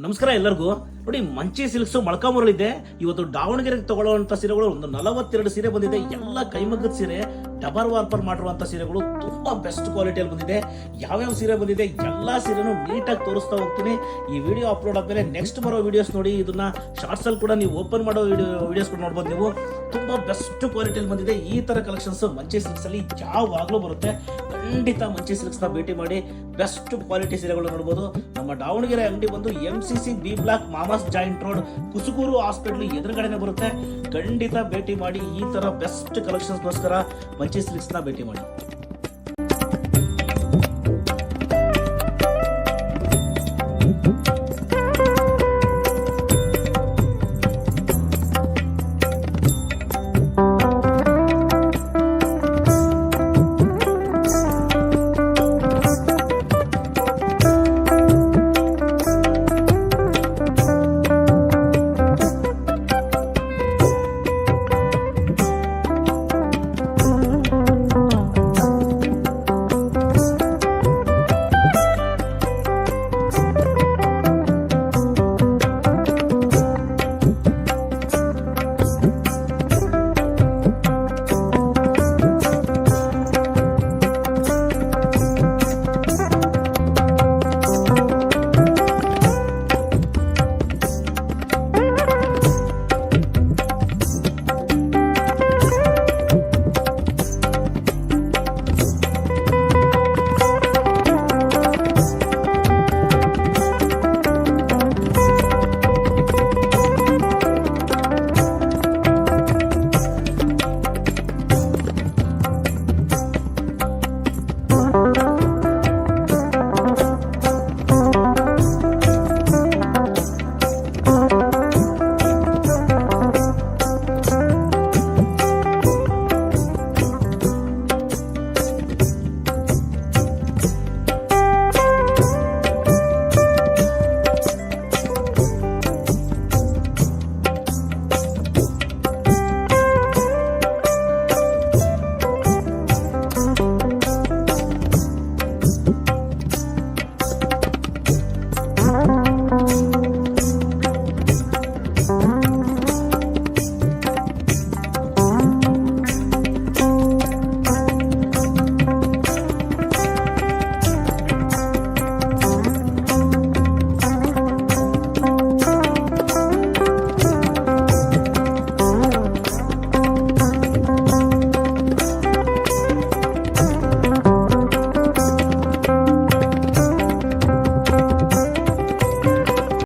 ನಮಸ್ಕಾರ ಎಲ್ಲರಿಗೂ. ನೋಡಿ, ಮಂಚಿ ಸಿಲ್ಕ್ಸ್ ಮೊಳಕಾಮೂರಲ್ಲಿದೆ. ಇವತ್ತು ದಾವಣಗೆರೆಗೆ ತಗೊಳ್ಳುವಂತ ಸೀರೆಗಳು ಒಂದು 42 ಸೀರೆ ಬಂದಿದೆ. ಎಲ್ಲ ಕೈಮಗ್ಗದ ಸೀರೆ, ಡಬಲ್ ವಾರ್ಪರ್ ಮಾಡಿರುವಂತ ಸೀರೆಗಳು ತುಂಬಾ ಬೆಸ್ಟ್ ಕ್ವಾಲಿಟಿಯಲ್ಲಿ ಬಂದಿದೆ. ಯಾವ್ಯಾವ ಸೀರೆ ಬಂದಿದೆ ಎಲ್ಲಾ ಸೀರೆನು ನೀಟಾಗಿ ತೋರಿಸ್ತಾ ಹೋಗ್ತೀನಿ. ಈ ವಿಡಿಯೋ ಅಪ್ಲೋಡ್ ಆದ್ಮೇಲೆ ನೆಕ್ಸ್ಟ್ ಬರೋ ವಿಡಿಯೋಸ್ ನೋಡಿ. ಇದನ್ನ ಶಾರ್ಟ್ಸ್ ಅಲ್ಲಿ ಕೂಡ ನೀವು ಓಪನ್ ಮಾಡೋ ವಿಡಿಯೋಸ್ ಕೂಡ ನೋಡ್ಬೋದು. ನೀವು ತುಂಬಾ ಬೆಸ್ಟ್ ಕ್ವಾಲಿಟಿಯಲ್ಲಿ ಬಂದಿದೆ. ಈ ತರ ಕಲೆಕ್ಷನ್ಸ್ ಮಂಚಿ ಸಿಲ್ಕ್ಸ್ ಅಲ್ಲಿ ಯಾವಾಗ್ಲೂ ಬರುತ್ತೆ. ಖಂಡಿತ ಮಂಚಿ ಸಿಲ್ಕ್ಸ್ ನ ಭೇಟಿ ಮಾಡಿ ಬೆಸ್ಟ್ ಕ್ವಾಲಿಟಿ ಸೀರೆಗಳು ನೋಡಬಹುದು. ನಮ್ಮ ದಾವಣಗೆರೆ ಅಂಗಡಿ ಬಂದು MCC B block mama's joint road, Kusugur hospital ಎದುರುಗಡೆನೆ ಬರುತ್ತೆ. ಖಂಡಿತ ಭೇಟಿ ಮಾಡಿ. ಈ ತರ ಬೆಸ್ಟ್ ಕಲೆಕ್ಷನ್ಸ್ಗೋಸ್ಕರ ಮಂಚಿ ಸಿಲ್ಕ್ಸ್ ನ ಭೇಟಿ ಮಾಡಿ.